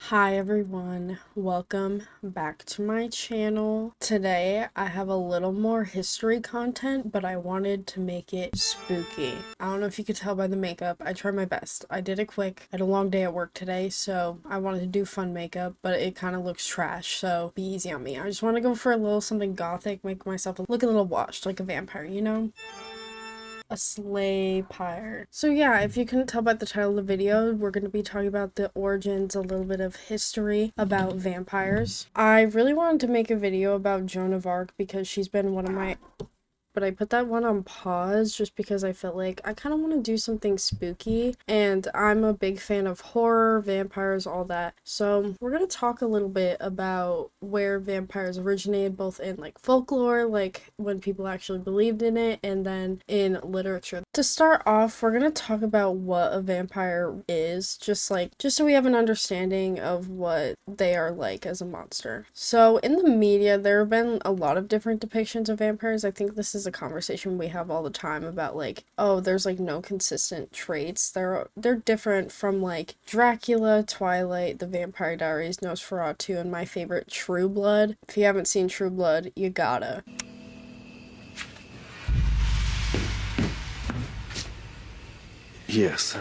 Hi everyone, welcome back to my channel. Today I have a little more history content, but I wanted to make it spooky. I don't know if you could tell by the makeup, I tried my best. I did it quick. I had a long day at work today, so I wanted to do fun makeup, but it kind of looks trash, so be easy on me. I just want to go for a little something gothic, make myself look a little washed, like a vampire, you know? A sleigh pyre. So yeah, if you couldn't tell by the title of the video, we're going to be talking about the origins, a little bit of history about vampires. I really wanted to make a video about Joan of Arc because she's been one of my... But I put that one on pause just because I felt like I kind of want to do something spooky, and I'm a big fan of horror, vampires, all that. So we're going to talk a little bit about where vampires originated, both in like folklore, like when people actually believed in it, and then in literature. To start off, we're going to talk about what a vampire is, just so we have an understanding of what they are like as a monster. So in the media, there have been a lot of different depictions of vampires. I think this is a conversation we have all the time about like, oh, there's like no consistent traits. They're different from like Dracula, Twilight, The Vampire Diaries, Nosferatu, and my favorite, True Blood. If you haven't seen True Blood, you gotta. Yes.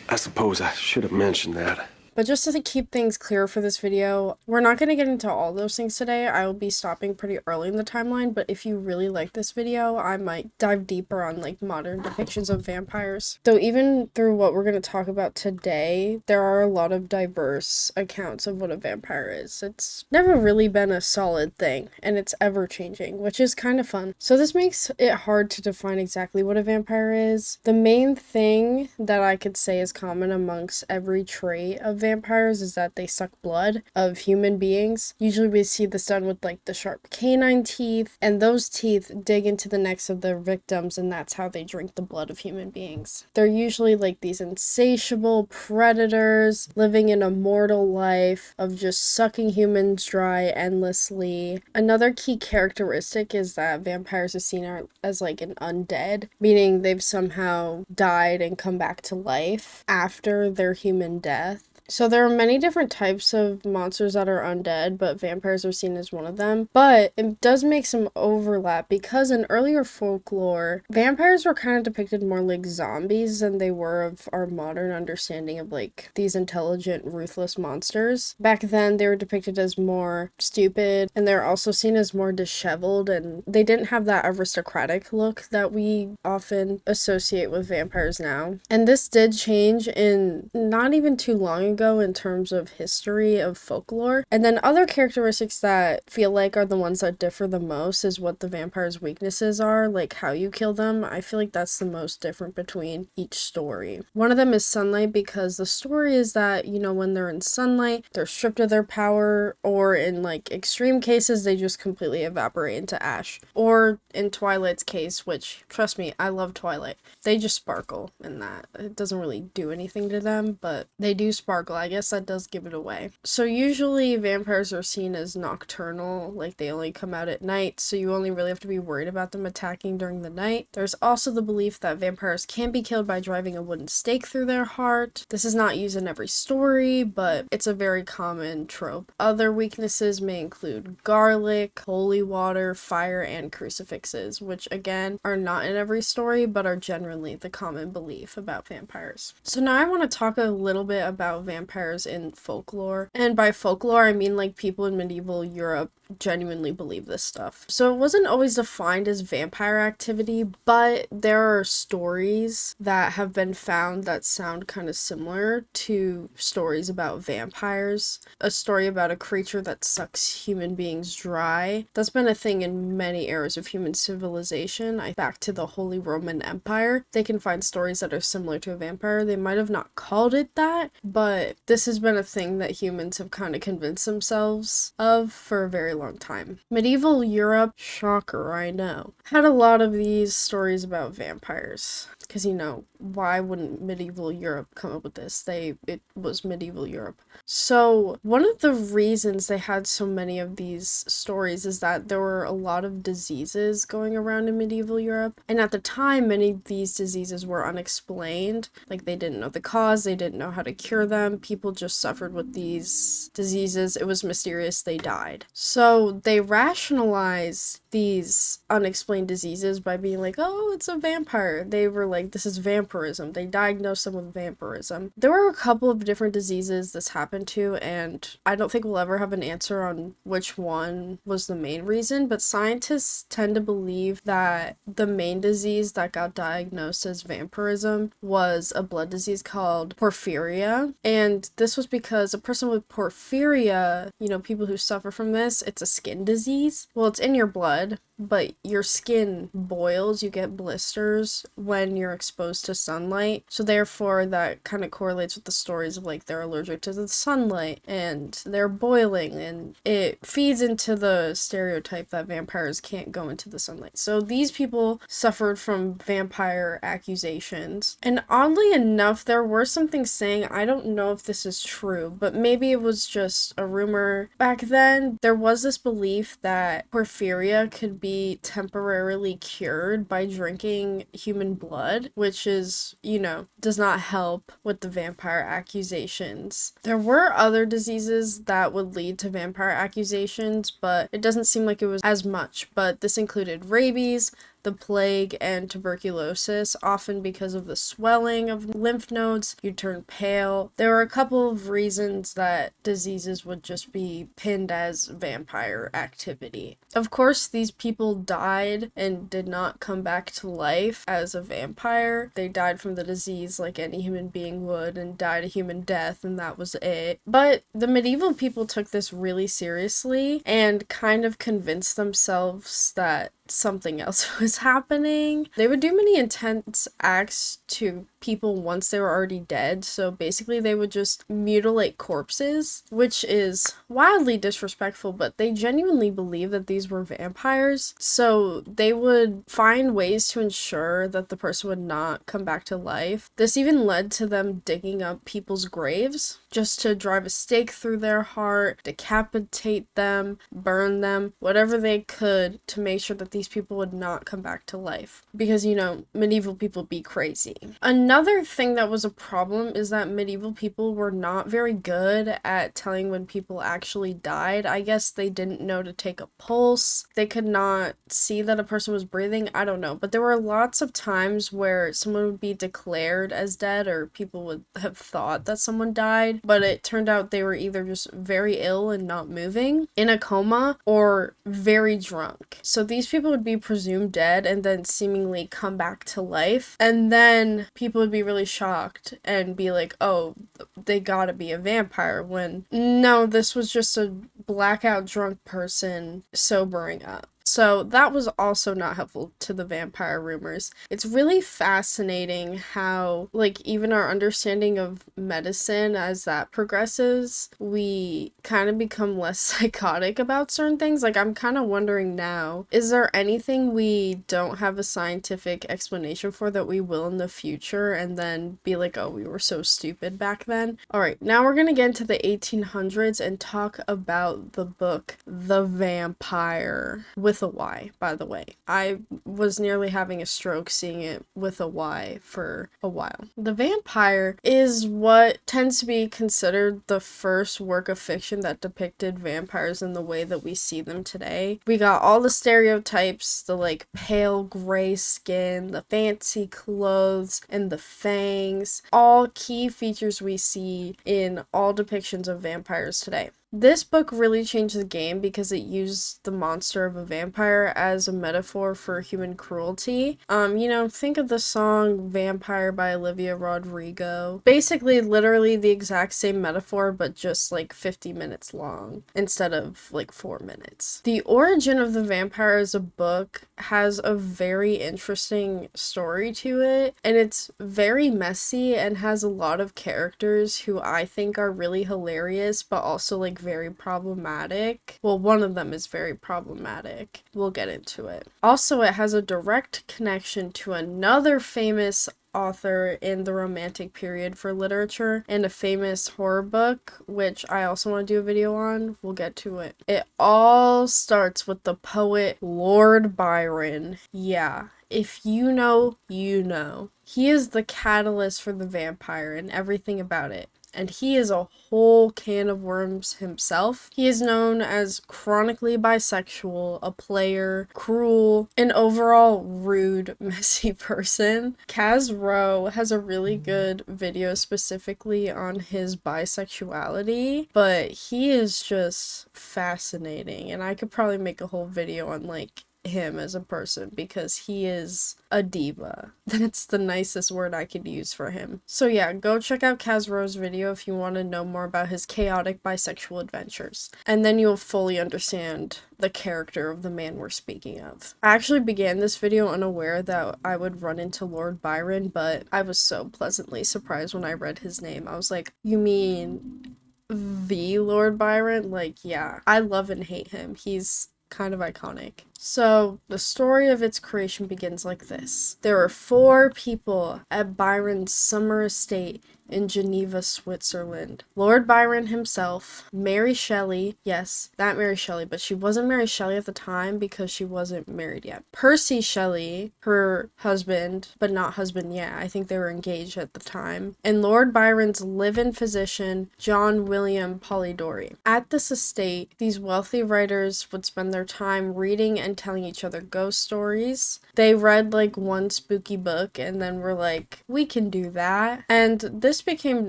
I suppose I should have mentioned that. But just to keep things clear for this video, we're not going to get into all those things today. I will be stopping pretty early in the timeline, but if you really like this video, I might dive deeper on like modern depictions of vampires. Though even through what we're going to talk about today, there are a lot of diverse accounts of what a vampire is. It's never really been a solid thing, and it's ever changing, which is kind of fun. So this makes it hard to define exactly what a vampire is. The main thing that I could say is common amongst every trait of vampires is that they suck blood of human beings. Usually we see this done with like the sharp canine teeth, and those teeth dig into the necks of their victims, and that's how they drink the blood of human beings. They're usually like these insatiable predators living an immortal life of just sucking humans dry endlessly. Another key characteristic is that vampires are seen as like an undead, meaning they've somehow died and come back to life after their human death. So there are many different types of monsters that are undead, but vampires are seen as one of them. But it does make some overlap because in earlier folklore, vampires were kind of depicted more like zombies than they were of our modern understanding of like these intelligent, ruthless monsters. Back then, they were depicted as more stupid, and they're also seen as more disheveled, and they didn't have that aristocratic look that we often associate with vampires now. And this did change in not even too long ago in terms of history of folklore. And then other characteristics that feel like are the ones that differ the most is what the vampire's weaknesses are, like how you kill them. I feel like that's the most different between each story. One of them is sunlight, because the story is that, you know, when they're in sunlight, they're stripped of their power, or in like extreme cases, they just completely evaporate into ash. Or in Twilight's case, which, trust me, I love Twilight, they just sparkle in that. It doesn't really do anything to them, but they do sparkle. I guess that does give it away. So usually vampires are seen as nocturnal, like they only come out at night, so you only really have to be worried about them attacking during the night. There's also the belief that vampires can be killed by driving a wooden stake through their heart. This is not used in every story, but it's a very common trope. Other weaknesses may include garlic, holy water, fire, and crucifixes, which again are not in every story, but are generally the common belief about vampires. So now I want to talk a little bit about vampires in folklore. And by folklore, I mean like people in medieval Europe genuinely believe this stuff. So it wasn't always defined as vampire activity, but there are stories that have been found that sound kind of similar to stories about vampires. A story about a creature that sucks human beings dry. That's been a thing in many eras of human civilization. Back to the Holy Roman Empire, they can find stories that are similar to a vampire. They might have not called it that, but this has been a thing that humans have kind of convinced themselves of for a very long time. Medieval Europe, shocker, I know, had a lot of these stories about vampires. because, you know, why wouldn't medieval Europe come up with this? It was medieval Europe. So one of the reasons they had so many of these stories is that there were a lot of diseases going around in medieval Europe, and at the time many of these diseases were unexplained. Like, they didn't know the cause, they didn't know how to cure them, people just suffered with these diseases, it was mysterious, they died. So they rationalized these unexplained diseases by being like, oh, it's a vampire. They were like, this is vampirism. They diagnosed them with vampirism. There were a couple of different diseases this happened to, and I don't think we'll ever have an answer on which one was the main reason, but scientists tend to believe that the main disease that got diagnosed as vampirism was a blood disease called porphyria, and this was because a person with porphyria, you know, people who suffer from this, it's a skin disease. Well, it's in your blood, but your skin boils, you get blisters when you're exposed to sunlight. So therefore that kind of correlates with the stories of like they're allergic to the sunlight and they're boiling, and it feeds into the stereotype that vampires can't go into the sunlight. So these people suffered from vampire accusations. And oddly enough, there were some things saying, I don't know if this is true, but maybe it was just a rumor. Back then, there was this belief that porphyria could be temporarily cured by drinking human blood, which is, you know, does not help with the vampire accusations. There were other diseases that would lead to vampire accusations, but it doesn't seem like it was as much. But this included rabies, the plague, and tuberculosis, often because of the swelling of lymph nodes, you turn pale. There were a couple of reasons that diseases would just be pinned as vampire activity. Of course, these people died and did not come back to life as a vampire. They died from the disease like any human being would and died a human death, and that was it. But the medieval people took this really seriously and kind of convinced themselves that something else was happening. They would do many intense acts to people once they were already dead. So basically they would just mutilate corpses, which is wildly disrespectful, but they genuinely believe that these were vampires. So they would find ways to ensure that the person would not come back to life. This even led to them digging up people's graves just to drive a stake through their heart, decapitate them, burn them, whatever they could to make sure that these people would not come back to life. Because, you know, medieval people be crazy. Another thing that was a problem is that medieval people were not very good at telling when people actually died. I guess they didn't know to take a pulse. They could not see that a person was breathing. I don't know. But there were lots of times where someone would be declared as dead, or people would have thought that someone died, but it turned out they were either just very ill and not moving, in a coma, or very drunk. So these people would be presumed dead and then seemingly come back to life, and then people would be really shocked and be like, oh, they gotta be a vampire, when no, this was just a blackout drunk person sobering up. So that was also not helpful to the vampire rumors. It's really fascinating how, like, even our understanding of medicine, as that progresses, we kind of become less psychotic about certain things. Like, I'm kind of wondering now, is there anything we don't have a scientific explanation for that we will in the future, and then be like, oh, we were so stupid back then? Alright, now we're gonna get into the 1800s and talk about the book The Vampyre, with a Y, by the way. I was nearly having a stroke seeing it with a Y for a while. The Vampyre is what tends to be considered the first work of fiction that depicted vampires in the way that we see them today. We got all the stereotypes, the like pale gray skin, the fancy clothes, and the fangs, all key features we see in all depictions of vampires today. This book really changed the game because it used the monster of a vampire as a metaphor for human cruelty. You know, think of the song Vampire by Olivia Rodrigo. Basically, literally the exact same metaphor, but just like 50 minutes long instead of like 4 minutes. The Origin of the Vampire as a book has a very interesting story to it, and it's very messy and has a lot of characters who I think are really hilarious, but also like like very problematic. Well, one of them is very problematic. We'll get into it. Also, it has a direct connection to another famous author in the Romantic period for literature and a famous horror book, which I also want to do a video on. We'll get to it. It all starts with the poet Lord Byron. Yeah. If you know, you know. He is the catalyst for the vampire and everything about it. And he is a whole can of worms himself. He is known as chronically bisexual, a player, cruel, an overall rude, messy person. Kaz Rowe has a really good video specifically on his bisexuality, but he is just fascinating, and I could probably make a whole video on like him as a person because he is a diva. That's the nicest word I could use for him. So yeah, go check out Kaz Rowe's video if you want to know more about his chaotic bisexual adventures, and then you'll fully understand the character of the man we're speaking of. I actually began this video unaware that I would run into Lord Byron, but I was so pleasantly surprised when I read his name. I was like, you mean the Lord Byron? Like, yeah, I love and hate him. He's kind of iconic. So, the story of its creation begins like this. There were 4 people at Byron's summer estate in Geneva, Switzerland. Lord Byron himself, Mary Shelley, yes, that Mary Shelley, but she wasn't Mary Shelley at the time because she wasn't married yet. Percy Shelley, her husband, but not husband yet. I think they were engaged at the time. And Lord Byron's live-in physician, John William Polidori. At this estate, these wealthy writers would spend their time reading and telling each other ghost stories. They read like one spooky book and then were like, we can do that. And this became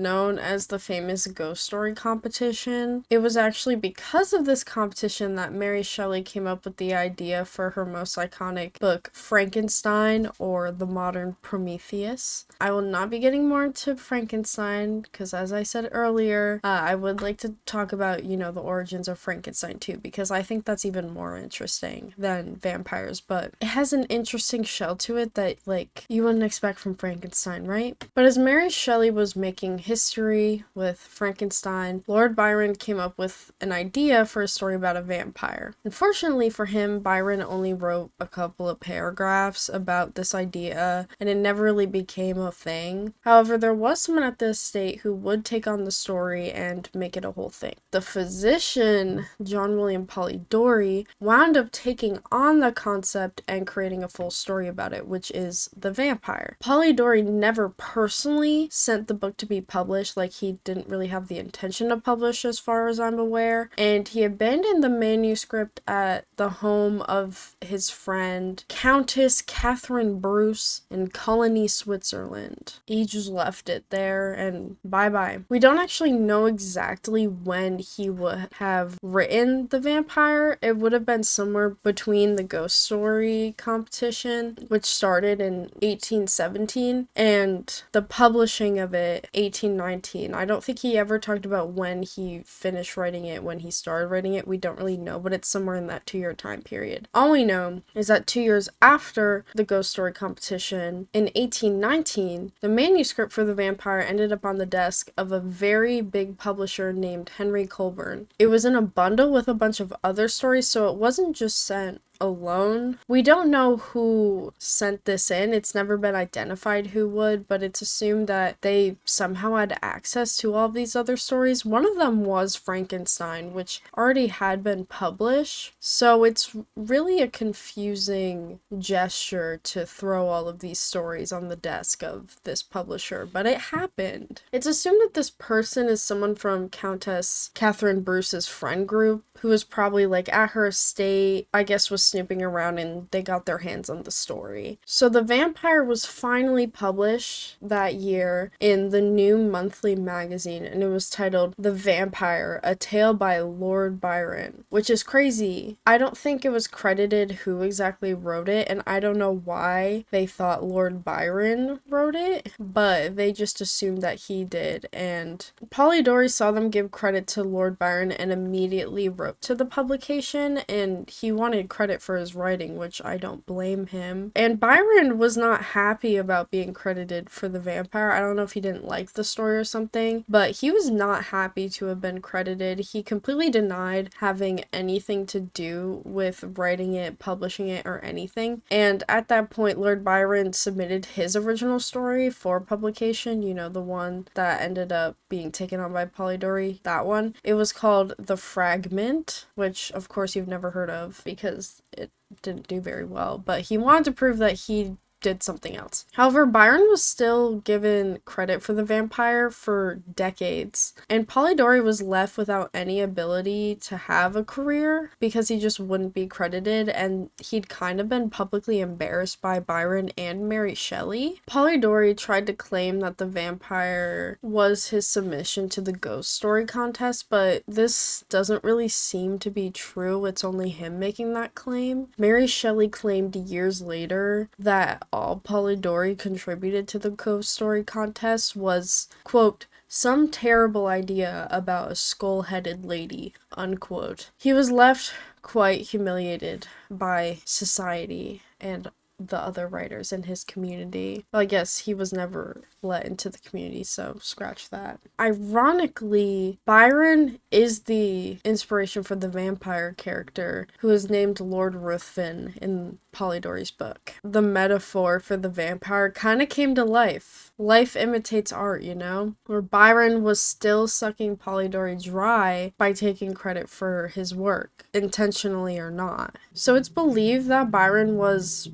known as the famous ghost story competition. It was actually because of this competition that Mary Shelley came up with the idea for her most iconic book, Frankenstein, or The Modern Prometheus. I will not be getting more into Frankenstein because, as I said earlier, I would like to talk about, you know, the origins of Frankenstein too, because I think that's even more interesting than vampires, but it has an interesting shell to it that, like, you wouldn't expect from Frankenstein, right? But as Mary Shelley was making history with Frankenstein, Lord Byron came up with an idea for a story about a vampire. Unfortunately for him, Byron only wrote a couple of paragraphs about this idea, and it never really became a thing. However, there was someone at the estate who would take on the story and make it a whole thing. The physician, John William Polidori, wound up taking on the concept and creating a full story about it, which is the vampire. Polidori never personally sent the book to be published, like he didn't really have the intention to publish as far as I'm aware, and he abandoned the manuscript at the home of his friend Countess Catherine Bruce in Colony, Switzerland. He just left it there and bye-bye. We don't actually know exactly when he would have written The Vampire. It would have been somewhere between the ghost story competition, which started in 1817, and the publishing of it 1819. I don't think he ever talked about when he finished writing it, when he started writing it. We don't really know, but it's somewhere in that 2-year time period. All we know is that 2 years after the ghost story competition, in 1819, the manuscript for The Vampire ended up on the desk of a very big publisher named Henry Colburn. It was in a bundle with a bunch of other stories, so it wasn't just sent alone. We don't know who sent this in. It's never been identified who would, but it's assumed that they somehow had access to all of these other stories. One of them was Frankenstein, which already had been published. So it's really a confusing gesture to throw all of these stories on the desk of this publisher, but it happened. It's assumed that this person is someone from Countess Catherine Bruce's friend group, who was probably like at her estate, I guess was snooping around, and they got their hands on the story. So The Vampire was finally published that year in the New Monthly magazine, and it was titled The Vampire, a Tale by Lord Byron, which is crazy. I don't think it was credited who exactly wrote it, and I don't know why they thought Lord Byron wrote it, but they just assumed that he did, and Polidori saw them give credit to Lord Byron and immediately wrote to the publication, and he wanted credit credit for his writing, which I don't blame him. And Byron was not happy about being credited for The Vampyre. I don't know if he didn't like the story or something, but he was not happy to have been credited. He completely denied having anything to do with writing it, publishing it, or anything. And at that point, Lord Byron submitted his original story for publication, you know, the one that ended up being taken on by Polidori, that one. It was called The Fragment, which of course you've never heard of because it didn't do very well, but he wanted to prove that he did something else. However, Byron was still given credit for The Vampyre for decades, and Polidori was left without any ability to have a career because he just wouldn't be credited, and he'd kind of been publicly embarrassed by Byron and Mary Shelley. Polidori tried to claim that The Vampyre was his submission to the ghost story contest, but this doesn't really seem to be true. It's only him making that claim. Mary Shelley claimed years later that all Polidori contributed to the ghost story contest was, quote, some terrible idea about a skull-headed lady, unquote. He was left quite humiliated by society and the other writers in his community. Well, I guess he was never let into the community, so scratch that. Ironically, Byron is the inspiration for the vampire character, who is named Lord Ruthven in Polidori's book. The metaphor for the vampire kind of came to life. Life imitates art, you know? Where Byron was still sucking Polidori dry by taking credit for his work, intentionally or not. So it's believed that Byron was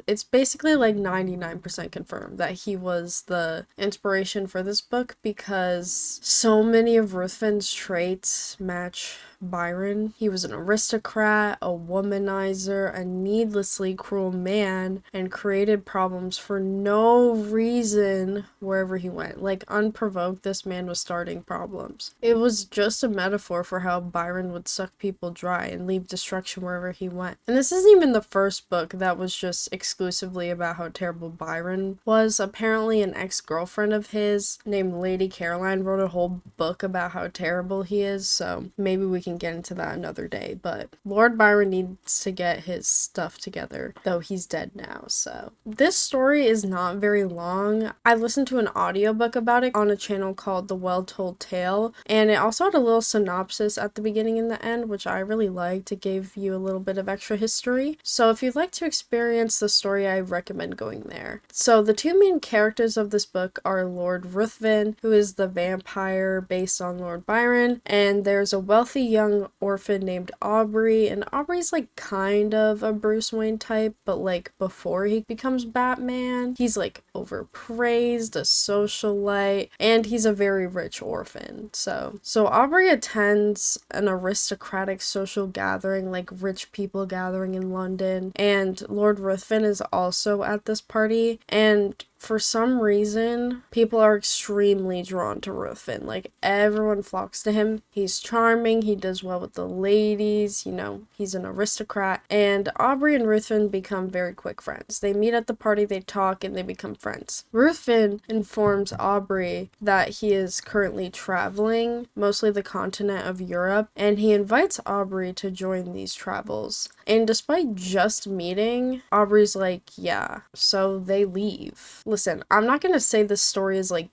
it's basically like 99% confirmed that he was the inspiration for this book because so many of Ruthven's traits match Byron. He was an aristocrat, a womanizer, a needlessly cruel man, and created problems for no reason wherever he went. Like, unprovoked, this man was starting problems. It was just a metaphor for how Byron would suck people dry and leave destruction wherever he went. And this isn't even the first book that was just exclusively about how terrible Byron was. Apparently, an ex-girlfriend of his named Lady Caroline wrote a whole book about how terrible he is, so maybe we can get into that another day. But Lord Byron needs to get his stuff together, though he's dead now. So this story is not very long. I listened to an audiobook about it on a channel called The Well Told Tale, and it also had a little synopsis at the beginning and the end, which I really liked. It gave you a little bit of extra history. So if you'd like to experience the story, I recommend going there. So the two main characters of this book are Lord Ruthven, who is the vampire based on Lord Byron, and there's a wealthy young orphan named Aubrey, and Aubrey's like kind of a Bruce Wayne type, but like before he becomes Batman, he's like overpraised, a socialite, and he's a very rich orphan. So Aubrey attends an aristocratic social gathering, like rich people gathering in London, and Lord Ruthven is also at this party, and for some reason, people are extremely drawn to Ruthven. Like, everyone flocks to him. He's charming, he does well with the ladies, you know, he's an aristocrat. And Aubrey and Ruthven become very quick friends. They meet at the party, they talk, and they become friends. Ruthven informs Aubrey that he is currently traveling, mostly the continent of Europe, and he invites Aubrey to join these travels. And despite just meeting, Aubrey's like, yeah, so they leave. Listen, I'm not gonna say this story is like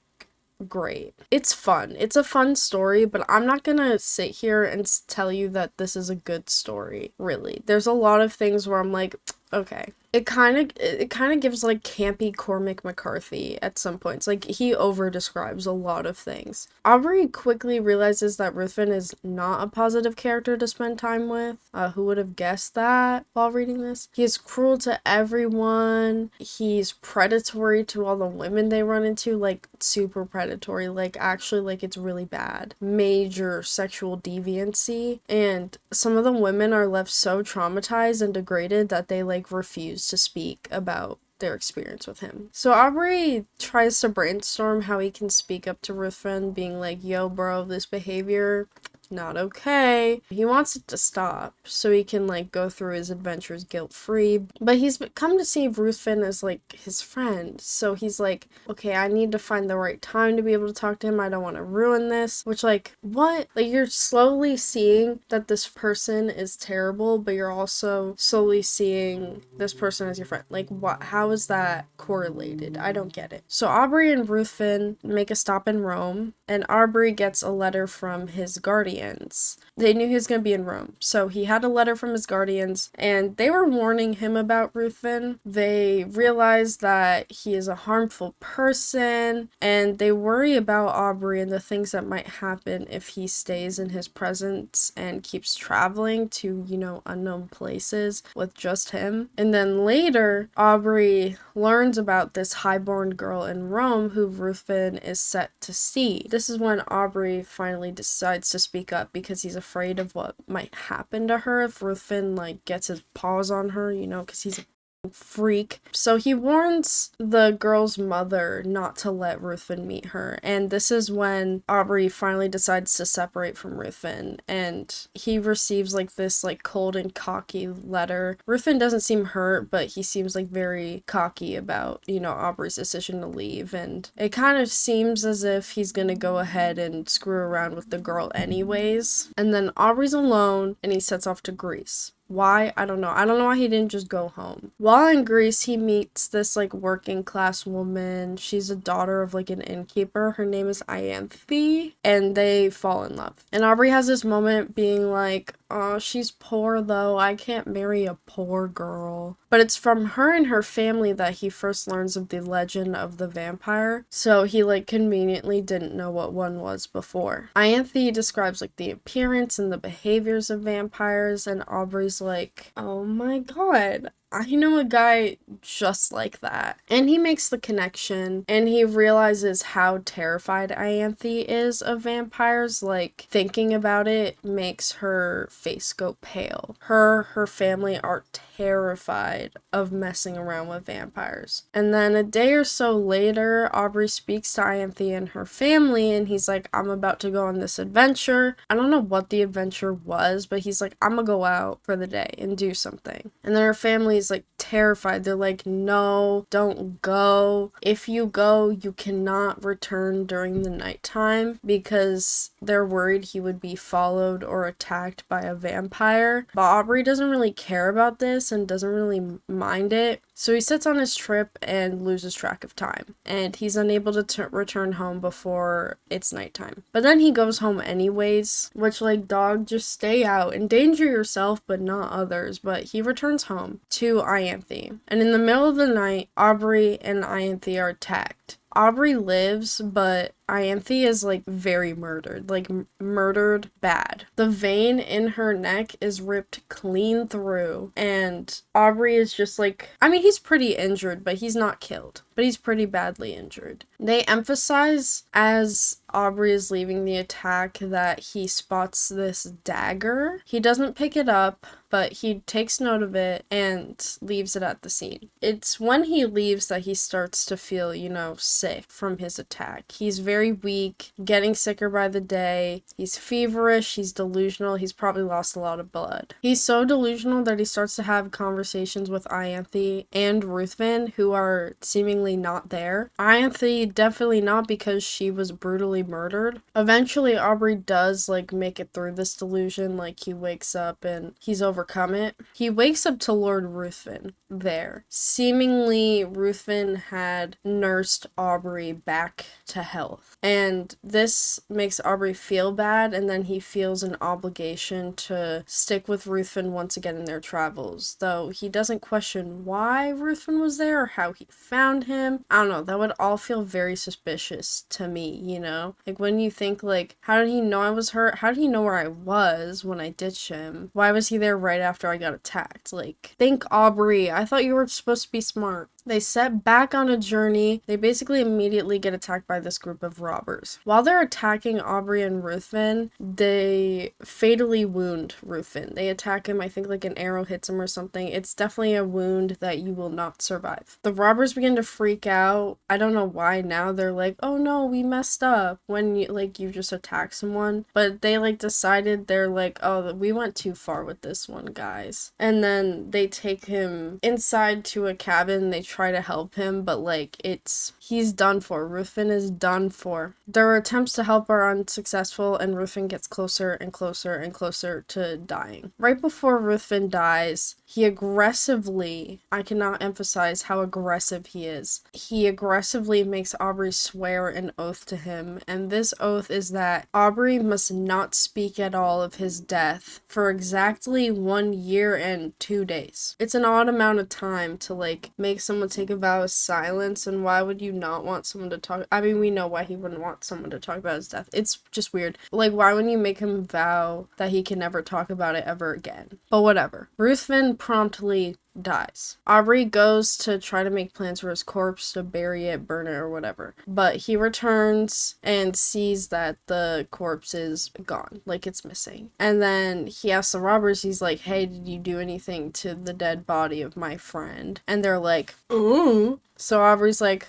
great. It's fun. It's a fun story, but I'm not gonna sit here and tell you that this is a good story, really. There's a lot of things where I'm like, okay. It kind of gives like campy Cormac McCarthy at some points. Like, he over describes a lot of things. Aubrey quickly realizes that Ruthven is not a positive character to spend time with. Who would have guessed that while reading this? He is cruel to everyone. He's predatory to all the women they run into, like super predatory, like actually like it's really bad. Major sexual deviancy, and some of the women are left so traumatized and degraded that they like refuse to speak about their experience with him. So Aubrey tries to brainstorm how he can speak up to Ruthven, being like, yo bro, this behavior, not okay. He wants it to stop so he can like go through his adventures guilt-free. But he's come to see Ruthven as like his friend. So he's like, okay, I need to find the right time to be able to talk to him. I don't want to ruin this. Which like, what? Like you're slowly seeing that this person is terrible, but you're also slowly seeing this person as your friend. Like what? How is that correlated? I don't get it. So Aubrey and Ruthven make a stop in Rome, and Aubrey gets a letter from his guardians. They knew he was going to be in Rome, so he had a letter from his guardians, and they were warning him about Ruthven. They realize that he is a harmful person, and they worry about Aubrey and the things that might happen if he stays in his presence and keeps traveling to, you know, unknown places with just him. And then later, Aubrey learns about this highborn girl in Rome who Ruthven is set to see. This is when Aubrey finally decides to speak up because he's afraid of what might happen to her if Ruthven like gets his paws on her, you know, because he's a freak. So he warns the girl's mother not to let Ruthven meet her, and this is when Aubrey finally decides to separate from Ruthven, and he receives like this like cold and cocky letter. Ruthven doesn't seem hurt, but he seems like very cocky about, you know, Aubrey's decision to leave, and it kind of seems as if he's gonna go ahead and screw around with the girl anyways. And then Aubrey's alone and he sets off to Greece. Why? I don't know. I don't know why he didn't just go home. While in Greece, he meets this like working class woman. She's a daughter of like an innkeeper. Her name is Ianthe, and they fall in love. And Aubrey has this moment being like, oh, she's poor though. I can't marry a poor girl. But it's from her and her family that he first learns of the legend of the vampire. So he like conveniently didn't know what one was before. Ianthe describes like the appearance and the behaviors of vampires, and Aubrey's like, oh my god, I know a guy just like that. And he makes the connection, and he realizes how terrified Ianthe is of vampires. Like, thinking about it makes her face go pale. Her family are terrified of messing around with vampires. And then a day or so later, Aubrey speaks to Ianthe and her family, and he's like, I'm about to go on this adventure. I don't know what the adventure was, but he's like, I'm gonna go out for the day and do something. And then her family is like terrified. They're like, no, don't go. If you go, you cannot return during the nighttime, because they're worried he would be followed or attacked by a vampire. But Aubrey doesn't really care about this and doesn't really mind it. So he sets on his trip and loses track of time, and he's unable to return home before it's nighttime. But then he goes home anyways, which, like, dog, just stay out. Endanger yourself, but not others. But he returns home to Ianthe, and in the middle of the night, Aubrey and Ianthe are attacked. Aubrey lives, but Ianthe is like very murdered, like murdered bad. The vein in her neck is ripped clean through, and Aubrey is just like, I mean, he's pretty injured, but he's not killed, but he's pretty badly injured. They emphasize as Aubrey is leaving the attack that he spots this dagger. He doesn't pick it up, but he takes note of it and leaves it at the scene. It's when he leaves that he starts to feel, you know, sick from his attack. He's very weak, getting sicker by the day. He's feverish, he's delusional, he's probably lost a lot of blood. He's so delusional that he starts to have conversations with Ianthe and Ruthven, who are seemingly not there. Ianthe definitely not, because she was brutally murdered. Eventually, Aubrey does, like, make it through this delusion. Like, he wakes up and he's overcome it. He wakes up to Lord Ruthven there. Seemingly, Ruthven had nursed Aubrey back to health. And this makes Aubrey feel bad, and then he feels an obligation to stick with Ruthven once again in their travels. Though he doesn't question why Ruthven was there or how he found him. I don't know, that would all feel very suspicious to me, you know? Like, when you think, like, how did he know I was hurt? How did he know where I was when I ditched him? Why was he there right after I got attacked? Like, think, Aubrey, I thought you were supposed to be smart. They set back on a journey. They basically immediately get attacked by this group of robbers. While they're attacking Aubrey and Ruthven, they fatally wound Ruthven. They attack him. I think like an arrow hits him or something. It's definitely a wound that you will not survive. The robbers begin to freak out. I don't know why now they're like, oh no, we messed up, when you just attack someone. But they like decided, they're like, oh, we went too far with this one, guys. And then they take him inside to a cabin. They try to help him, but like he's done for. Ruthven is done for. Their attempts to help are unsuccessful, and Ruthven gets closer and closer and closer to dying. Right before Ruthven dies, he aggressively, I cannot emphasize how aggressive he is. He aggressively makes Aubrey swear an oath to him, and this oath is that Aubrey must not speak at all of his death for exactly 1 year and 2 days. It's an odd amount of time to like make someone take a vow of silence, and why would you not want someone to talk? I mean, we know why he wouldn't want someone to talk about his death. It's just weird. Like, why wouldn't you make him vow that he can never talk about it ever again? But whatever. Ruthven promptly dies. Aubrey goes to try to make plans for his corpse, to bury it, burn it, or whatever. But he returns and sees that the corpse is gone, like it's missing. And then he asks the robbers, he's like, hey, did you do anything to the dead body of my friend? And they're like, ooh. So Aubrey's like,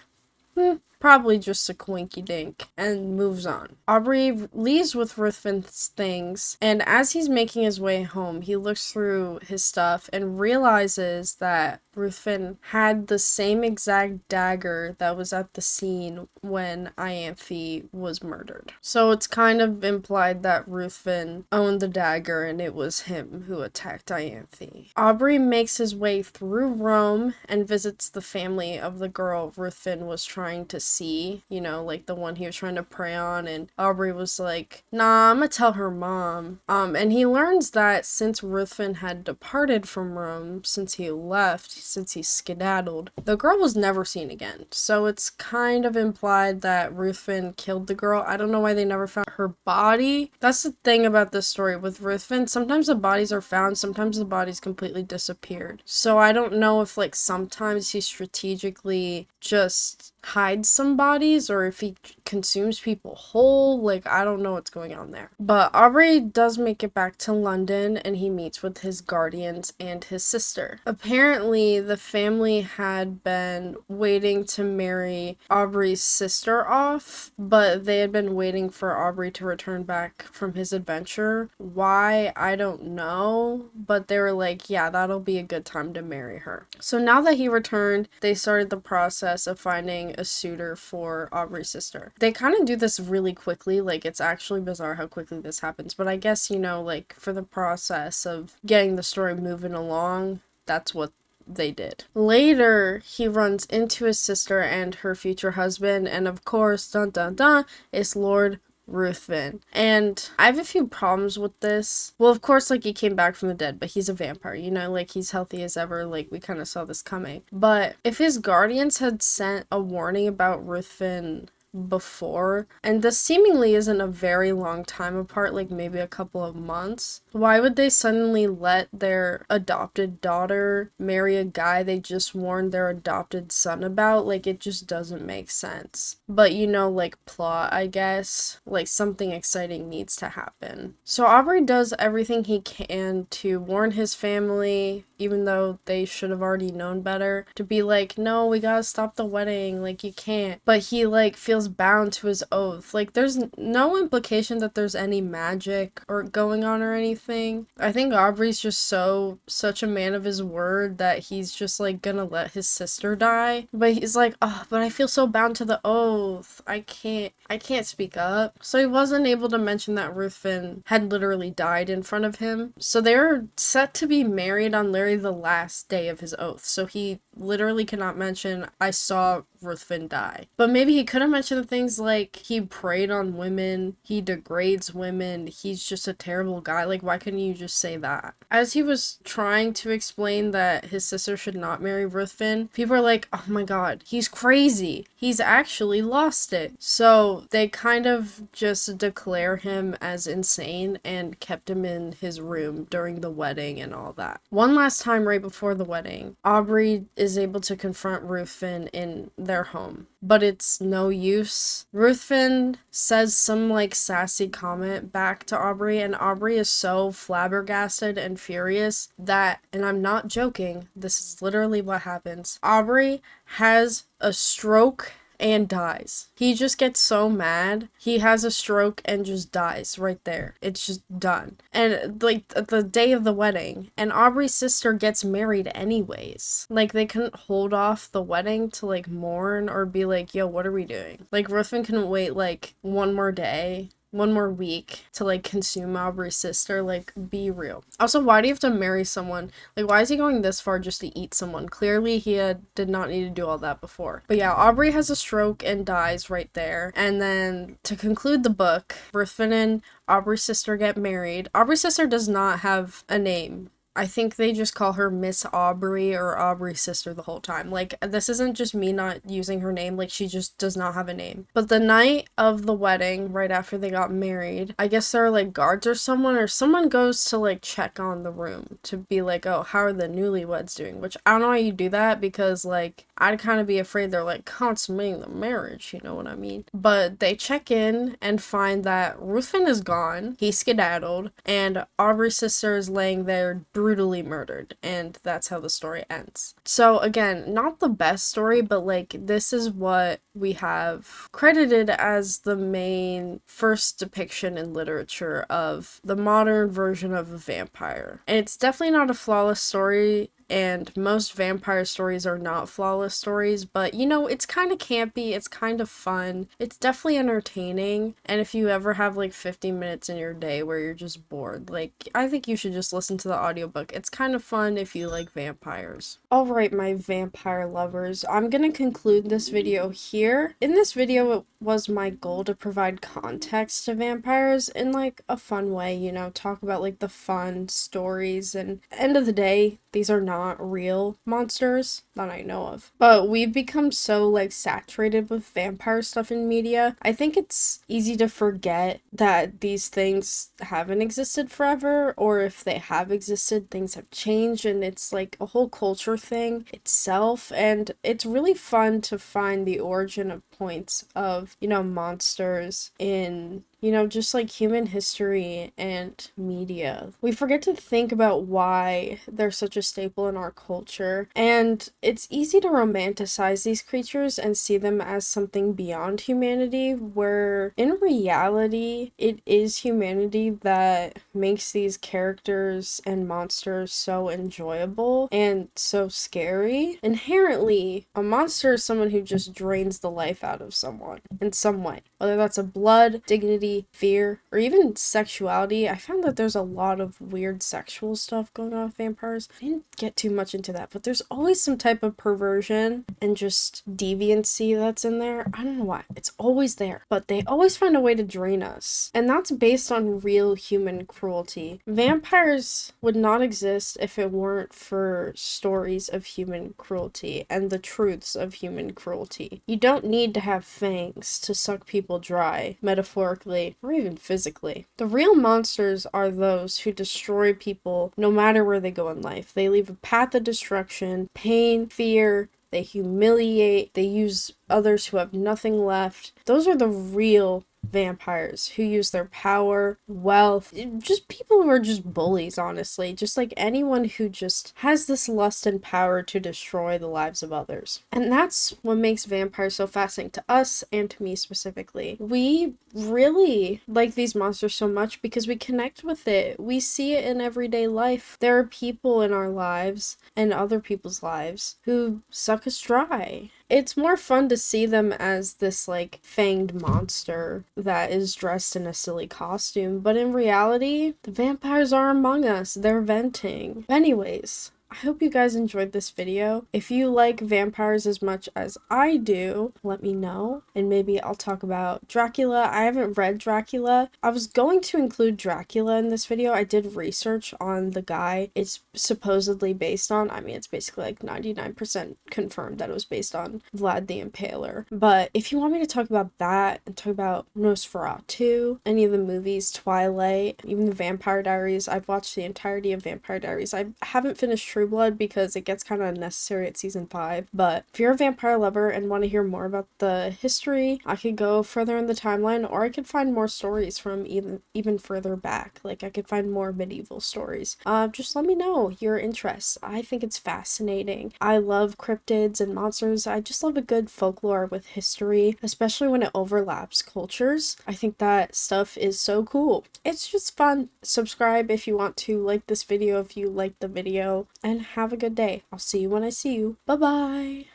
probably just a quinky dink, and moves on. Aubrey leaves with Ruthven's things, and as he's making his way home, he looks through his stuff and realizes that Ruthven had the same exact dagger that was at the scene when Ianthe was murdered. So it's kind of implied that Ruthven owned the dagger and it was him who attacked Ianthe. Aubrey makes his way through Rome and visits the family of the girl Ruthven was trying to see, you know, like the one he was trying to prey on, and Aubrey was like, nah, I'm gonna tell her mom. And he learns that since Ruthven had departed from Rome, since he skedaddled, the girl was never seen again. So it's kind of implied that Ruthven killed the girl. I don't know why they never found her body. That's the thing about this story with Ruthven. Sometimes the bodies are found, sometimes the bodies completely disappeared. So I don't know if like sometimes he strategically just hides some bodies or if he consumes people whole. Like, I don't know what's going on there. But Aubrey does make it back to London and he meets with his guardians and his sister. Apparently, the family had been waiting to marry Aubrey's sister off, but they had been waiting for Aubrey to return back from his adventure. Why? I don't know, but they were like, yeah, that'll be a good time to marry her. So now that he returned, they started the process of finding a suitor for Aubrey's sister. They kind of do this really quickly, like it's actually bizarre how quickly this happens, but I guess, you know, like for the process of getting the story moving along, that's what they did. Later, he runs into his sister and her future husband, and of course, dun dun dun, it's Lord Ruthven. And I have a few problems with this. Well, of course, like, he came back from the dead, but he's a vampire, you know, like, he's healthy as ever, like, we kind of saw this coming. But if his guardians had sent a warning about Ruthven before, and this seemingly isn't a very long time apart, like maybe a couple of months, why would they suddenly let their adopted daughter marry a guy they just warned their adopted son about? Like, it just doesn't make sense. But, you know, like, plot, I guess, like something exciting needs to happen. So Aubrey does everything he can to warn his family, even though they should have already known better, to be like, no, we gotta stop the wedding, like, you can't. But he, like, feels bound to his oath. Like, there's no implication that there's any magic or going on or anything. I think Aubrey's just such a man of his word that he's just, like, gonna let his sister die. But he's like, oh, but I feel so bound to the oath. I can't speak up. So he wasn't able to mention that Ruthven had literally died in front of him. So they were set to be married on literally the last day of his oath. So he literally cannot mention, I saw Ruthven die. But maybe he could have mentioned things like he preyed on women, he degrades women, he's just a terrible guy. Like, why couldn't you just say that? As he was trying to explain that his sister should not marry Ruthven, people are like, oh my god, he's crazy. He's actually lost it. So they kind of just declare him as insane and kept him in his room during the wedding and all that. One last time right before the wedding, Aubrey is able to confront Ruthven in their home, but it's no use. Ruthven says some like sassy comment back to Aubrey, and Aubrey is so flabbergasted and furious that, and I'm not joking, this is literally what happens. Aubrey has a stroke and dies. He just gets so mad. He has a stroke and just dies right there. It's just done. And like the day of the wedding, and Aubrey's sister gets married anyways. Like they couldn't hold off the wedding to like mourn or be like, yo, what are we doing? Like Ruthven couldn't wait like one more day, one more week to like consume Aubrey's sister. Like, be real. Also, why do you have to marry someone? Like, why is he going this far just to eat someone? Clearly he did not need to do all that before. But yeah, Aubrey has a stroke and dies right there. And then to conclude the book, Ruthven and Aubrey's sister get married. Aubrey's sister does not have a name. I think they just call her Miss Aubrey or Aubrey's sister the whole time. Like, this isn't just me not using her name, like, she just does not have a name. But the night of the wedding, right after they got married, I guess there are, like, guards or someone goes to, like, check on the room to be like, oh, how are the newlyweds doing? Which, I don't know how you do that, because, like, I'd kind of be afraid they're, like, consummating the marriage, you know what I mean? But they check in and find that Ruthven is gone, he skedaddled, and Aubrey's sister is laying there brutally murdered, and that's how the story ends. So again, not the best story, but like this is what we have credited as the main first depiction in literature of the modern version of a vampire. And it's definitely not a flawless story, and most vampire stories are not flawless stories, but you know, it's kind of campy, it's kind of fun, it's definitely entertaining, and if you ever have like 50 minutes in your day where you're just bored, like, I think you should just listen to the audiobook. It's kind of fun if you like vampires. Alright, my vampire lovers, I'm gonna conclude this video here. In this video, it was my goal to provide context to vampires in like a fun way, you know, talk about like the fun stories, and end of the day, these are not real monsters that I know of. But we've become so like saturated with vampire stuff in media. I think it's easy to forget that these things haven't existed forever, or if they have existed, things have changed, and it's like a whole culture thing itself. And it's really fun to find the origin of points of, you know, monsters in, you know, just like human history and media. We forget to think about why they're such a staple in our culture, and it's easy to romanticize these creatures and see them as something beyond humanity, where in reality it is humanity that makes these characters and monsters so enjoyable and so scary. Inherently, a monster is someone who just drains the life out of someone in some way, whether that's a blood, dignity, fear, or even sexuality. I found that there's a lot of weird sexual stuff going on with vampires. I didn't get too much into that, but there's always some type of perversion and just deviancy that's in there. I don't know why. It's always there, but they always find a way to drain us. And that's based on real human cruelty. Vampires would not exist if it weren't for stories of human cruelty and the truths of human cruelty. You don't need to have fangs to suck people dry, metaphorically or even physically. The real monsters are those who destroy people no matter where they go in life. They leave a path of destruction, pain, fear. They humiliate. They use others who have nothing left. Those are the real vampires who use their power, wealth, just people who are just bullies, honestly. Just like anyone who just has this lust and power to destroy the lives of others. And that's what makes vampires so fascinating to us and to me specifically. We really like these monsters so much because we connect with it. We see it in everyday life. There are people in our lives and other people's lives who suck us dry. It's more fun to see them as this like fanged monster that is dressed in a silly costume, but in reality, the vampires are among us. They're venting. Anyways, I hope you guys enjoyed this video. If you like vampires as much as I do, let me know, and maybe I'll talk about Dracula. I haven't read Dracula. I was going to include Dracula in this video. I did research on the guy it's supposedly based on. I mean, it's basically like 99% confirmed that it was based on Vlad the Impaler. But if you want me to talk about that and talk about Nosferatu, any of the movies, Twilight, even the Vampire Diaries, I've watched the entirety of Vampire Diaries. I haven't finished True True Blood because it gets kind of unnecessary at season 5. But if you're a vampire lover and want to hear more about the history, I could go further in the timeline, or I could find more stories from even further back. Like, I could find more medieval stories. Just let me know your interests. I think it's fascinating. I love cryptids and monsters. I just love a good folklore with history, especially when it overlaps cultures. I think that stuff is so cool. It's just fun. Subscribe if you want to, like this video if you like the video, and have a good day. I'll see you when I see you. Bye bye.